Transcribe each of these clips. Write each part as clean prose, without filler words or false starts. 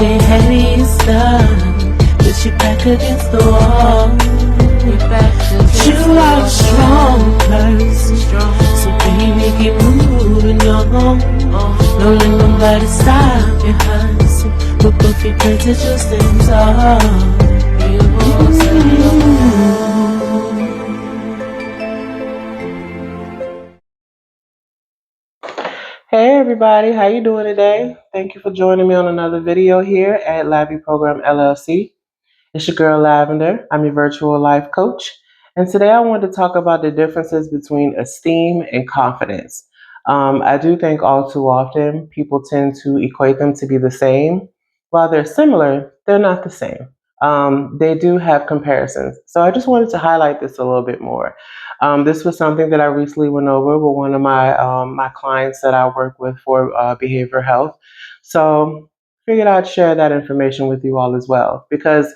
Get heavy and stuff, but you're back against the wall. You are a strong person, so baby keep moving on. Don't let nobody stop your hustle, but both your plans and your things are. Hey everybody, how you doing today? Thank you for joining me on another video here at LAVI Program LLC. It's your girl Lavender. I'm your virtual life coach. And today I wanted to talk about the differences between esteem and confidence. I do think all too often people tend to equate them to be the same. While they're similar, they're not the same. They do have comparisons. So I just wanted to highlight this a little bit more. This was something that I recently went over with one of my clients that I work with for behavioral health. So figured I'd share that information with you all as well, because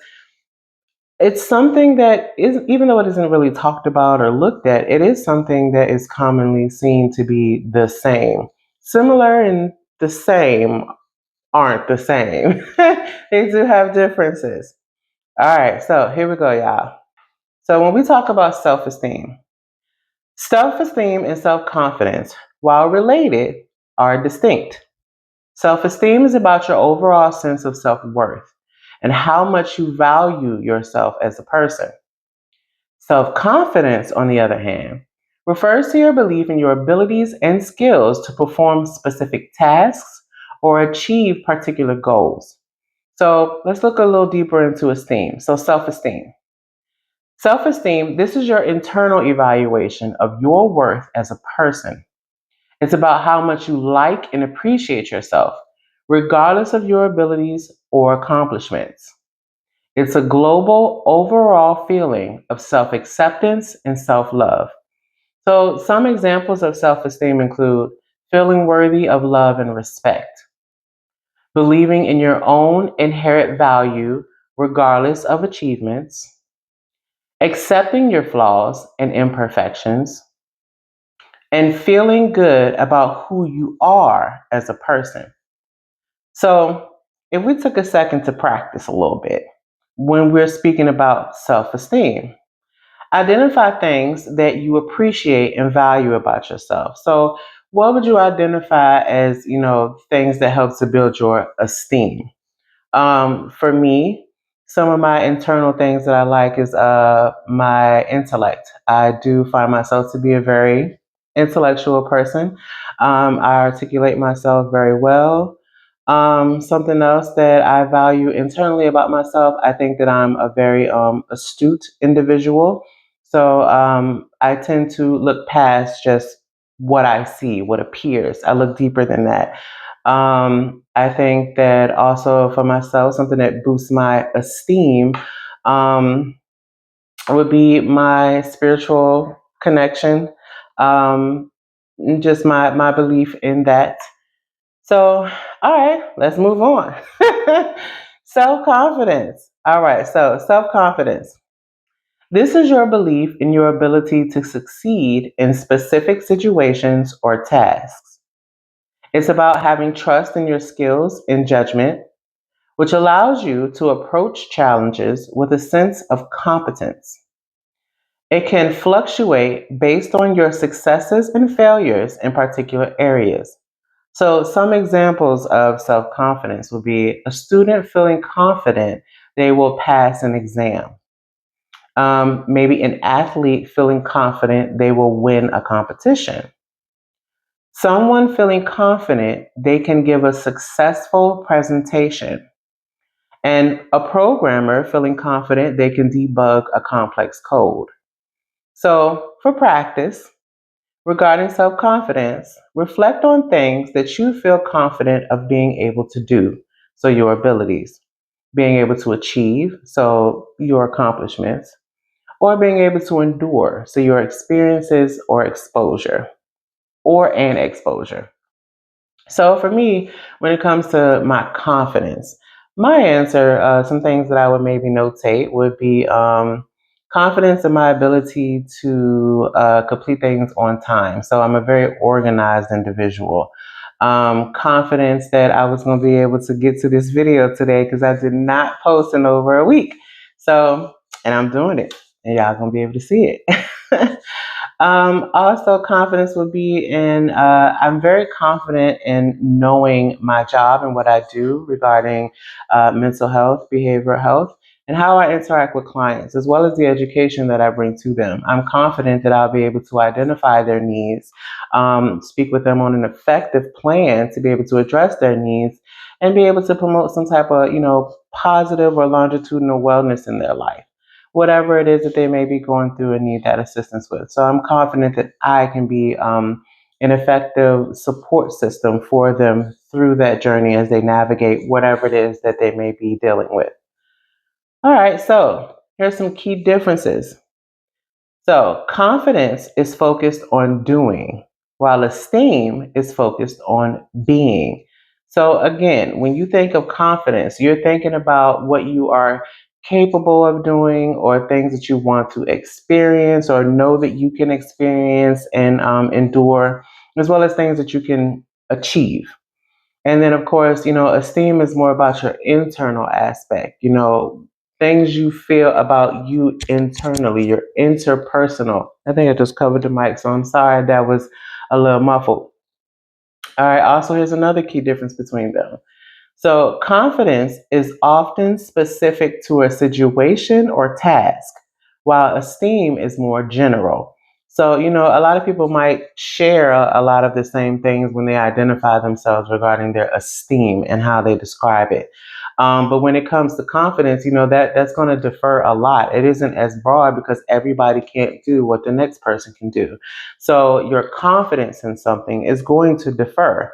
it's something that is, even though it isn't really talked about or looked at, it is something that is commonly seen to be the same. Similar and the same aren't the same. They do have differences. All right, so here we go, y'all. So when we talk about self-esteem and self-confidence, while related, are distinct. Self-esteem is about your overall sense of self-worth and how much you value yourself as a person. Self-confidence, on the other hand, refers to your belief in your abilities and skills to perform specific tasks or achieve particular goals. So let's look a little deeper into esteem. So self-esteem. Self-esteem, this is your internal evaluation of your worth as a person. It's about how much you like and appreciate yourself, regardless of your abilities or accomplishments. It's a global overall feeling of self-acceptance and self-love. So some examples of self-esteem include feeling worthy of love and respect, believing in your own inherent value regardless of achievements, accepting your flaws and imperfections, and feeling good about who you are as a person. So if we took a second to practice a little bit, when we're speaking about self-esteem, identify things that you appreciate and value about yourself. So what would you identify as, things that help to build your esteem? For me, some of my internal things that I like is my intellect. I do find myself to be a very intellectual person. I articulate myself very well. Something else that I value internally about myself, I think that I'm a very astute individual. So I tend to look past just what I see, what appears. I look deeper than that. I think that also for myself, something that boosts my esteem um, would be my spiritual connection, um, just my belief in that. So, all right, let's move on. Self-confidence. All right, so self-confidence. This is your belief in your ability to succeed in specific situations or tasks. It's about having trust in your skills and judgment, which allows you to approach challenges with a sense of competence. It can fluctuate based on your successes and failures in particular areas. So, some examples of self confidence would be a student feeling confident they will pass an exam. Maybe an athlete feeling confident they will win a competition. Someone feeling confident they can give a successful presentation. And a programmer feeling confident they can debug a complex code. So, for practice, regarding self confidence, reflect on things that you feel confident of being able to do. So, your abilities, being able to achieve, so your accomplishments, or being able to endure, so your experiences or exposure, or an exposure. So, for me, when it comes to my confidence, my answer, some things that I would maybe notate would be confidence in my ability to complete things on time. So I'm a very organized individual. confidence that I was going to be able to get to this video today because I did not post in over a week. So, and I'm doing it, and y'all going to be able to see it. Also, confidence would be in, I'm very confident in knowing my job and what I do regarding mental health, behavioral health, and how I interact with clients, as well as the education that I bring to them. I'm confident that I'll be able to identify their needs, speak with them on an effective plan to be able to address their needs, and be able to promote some type of, positive or longitudinal wellness in their life, whatever it is that they may be going through and need that assistance with. So I'm confident that I can be an effective support system for them through that journey as they navigate whatever it is that they may be dealing with. All right, so here's some key differences. So, confidence is focused on doing, while esteem is focused on being. So, again, when you think of confidence, you're thinking about what you are capable of doing or things that you want to experience or know that you can experience and endure, as well as things that you can achieve. And then, of course, esteem is more about your internal aspect, things you feel about you internally, your interpersonal. I think I just covered the mic, so I'm sorry that was a little muffled. All right, also, here's another key difference between them. So, confidence is often specific to a situation or task, while esteem is more general. So, a lot of people might share a lot of the same things when they identify themselves regarding their esteem and how they describe it. But when it comes to confidence, that's going to differ a lot. It isn't as broad because everybody can't do what the next person can do. So, your confidence in something is going to differ.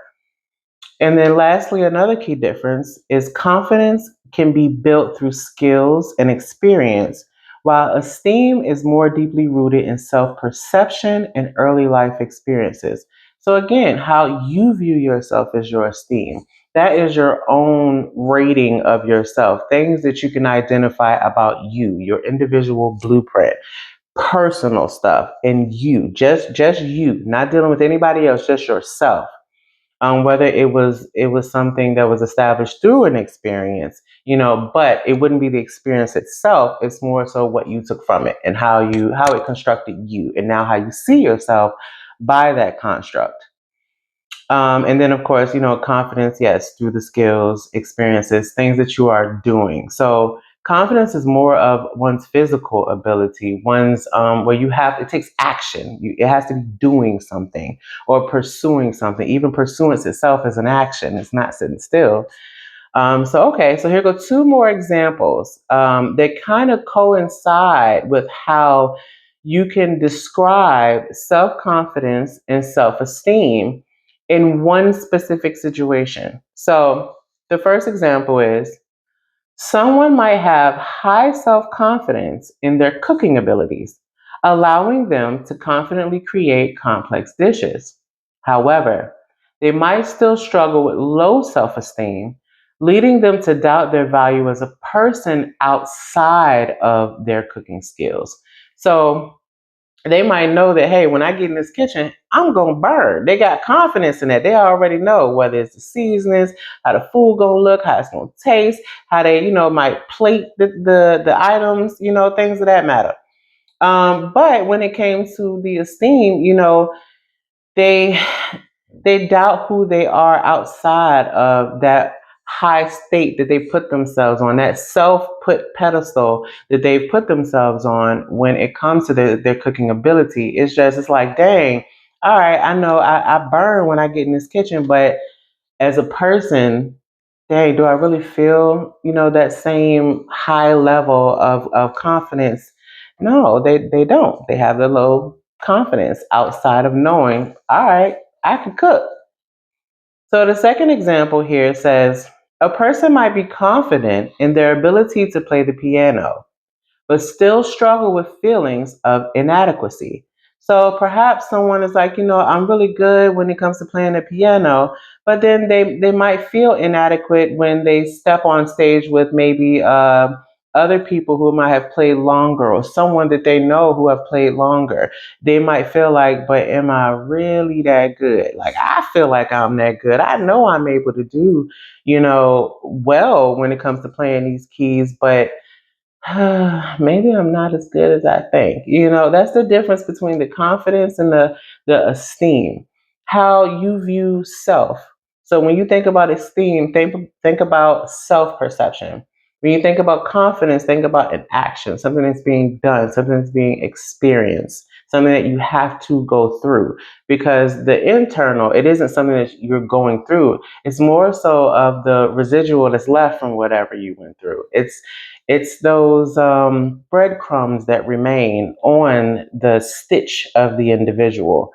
And then lastly, another key difference is confidence can be built through skills and experience, while esteem is more deeply rooted in self perception and early life experiences. So, again, how you view yourself is your esteem. That is your own rating of yourself, things that you can identify about you, your individual blueprint, personal stuff, and you, just you, not dealing with anybody else, just yourself. Whether it was something that was established through an experience, but it wouldn't be the experience itself. It's more so what you took from it and how it constructed you, and now how you see yourself by that construct. And then, of course, confidence, yes, through the skills, experiences, things that you are doing. So, confidence is more of one's physical ability, one's where it takes action. It has to be doing something or pursuing something. Even pursuance itself is an action, it's not sitting still. So here go two more examples that kind of coincide with how you can describe self confidence and self esteem in one specific situation. So the first example is someone might have high self confidence in their cooking abilities, allowing them to confidently create complex dishes. However, they might still struggle with low self esteem, leading them to doubt their value as a person outside of their cooking skills. So, they might know that, hey, when I get in this kitchen, I'm gonna burn. They got confidence in that. They already know whether it's the seasonings, how the food gonna look, how it's gonna taste, how they, might plate the items, things of that matter. But when it came to the esteem, they they doubt who they are outside of that high state that they put themselves on, that self-put pedestal that they put themselves on when it comes to their cooking ability. It's like, dang, all right, I know I burn when I get in this kitchen, but as a person, dang, do I really feel, that same high level of confidence? No, they don't. They have the low confidence outside of knowing, all right, I can cook. So the second example here says a person might be confident in their ability to play the piano, but still struggle with feelings of inadequacy. So perhaps someone is like, I'm really good when it comes to playing the piano, but then they might feel inadequate when they step on stage with maybe other people who might have played longer, or someone that they know who have played longer, they might feel like, but am I really that good? Like, I feel like I'm that good. I know I'm able to do, well when it comes to playing these keys, but maybe I'm not as good as I think. That's the difference between the confidence and the esteem. How you view self. So when you think about esteem, think about self perception. When you think about confidence, think about an action, something that's being done, something that's being experienced, something that you have to go through. Because the internal, it isn't something that you're going through. It's more so of the residual that's left from whatever you went through. It's those breadcrumbs that remain on the stitch of the individual,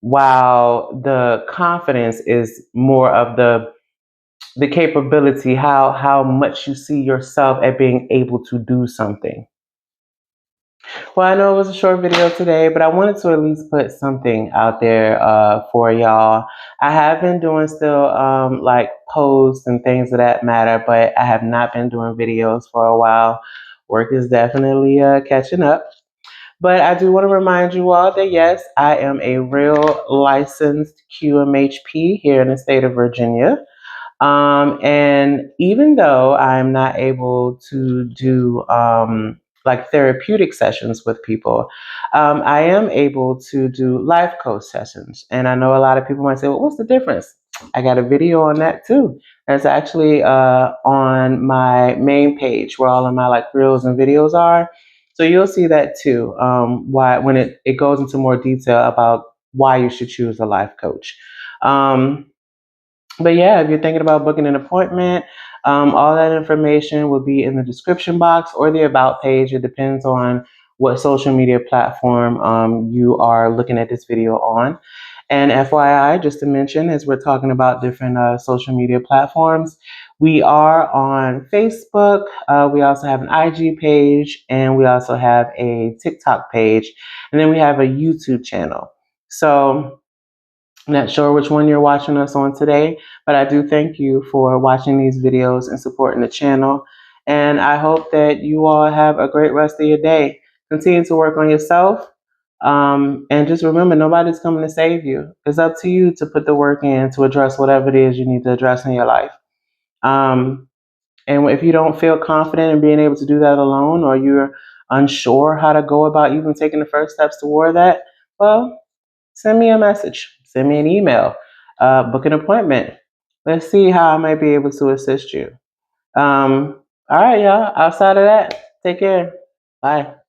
while the confidence is more of the capability, how much you see yourself at being able to do something. Well, I know it was a short video today, but I wanted to at least put something out there for y'all. I have been doing still like posts and things of that matter, but I have not been doing videos for a while. Work is definitely catching up. But I do want to remind you all that yes, I am a real licensed QMHP here in the state of Virginia. And even though I'm not able to do like therapeutic sessions with people, I am able to do life coach sessions. And I know a lot of people might say, well, what's the difference? I got a video on that too. That's actually on my main page where all of my like reels and videos are. So you'll see that too. Why when it goes into more detail about why you should choose a life coach. Um, but yeah, if you're thinking about booking an appointment, all that information will be in the description box or the about page. It depends on what social media platform you are looking at this video on. And FYI, just to mention, as we're talking about different social media platforms, we are on Facebook. We also have an IG page, and we also have a TikTok page, and then we have a YouTube channel. So I'm not sure which one you're watching us on today, but I do thank you for watching these videos and supporting the channel. And I hope that you all have a great rest of your day. Continue to work on yourself. And just remember, nobody's coming to save you. It's up to you to put the work in to address whatever it is you need to address in your life. Um, and if you don't feel confident in being able to do that alone, or you're unsure how to go about even taking the first steps toward that, well, send me a message, send me an email, book an appointment. Let's see how I might be able to assist you. All right, y'all. Outside of that, take care. Bye.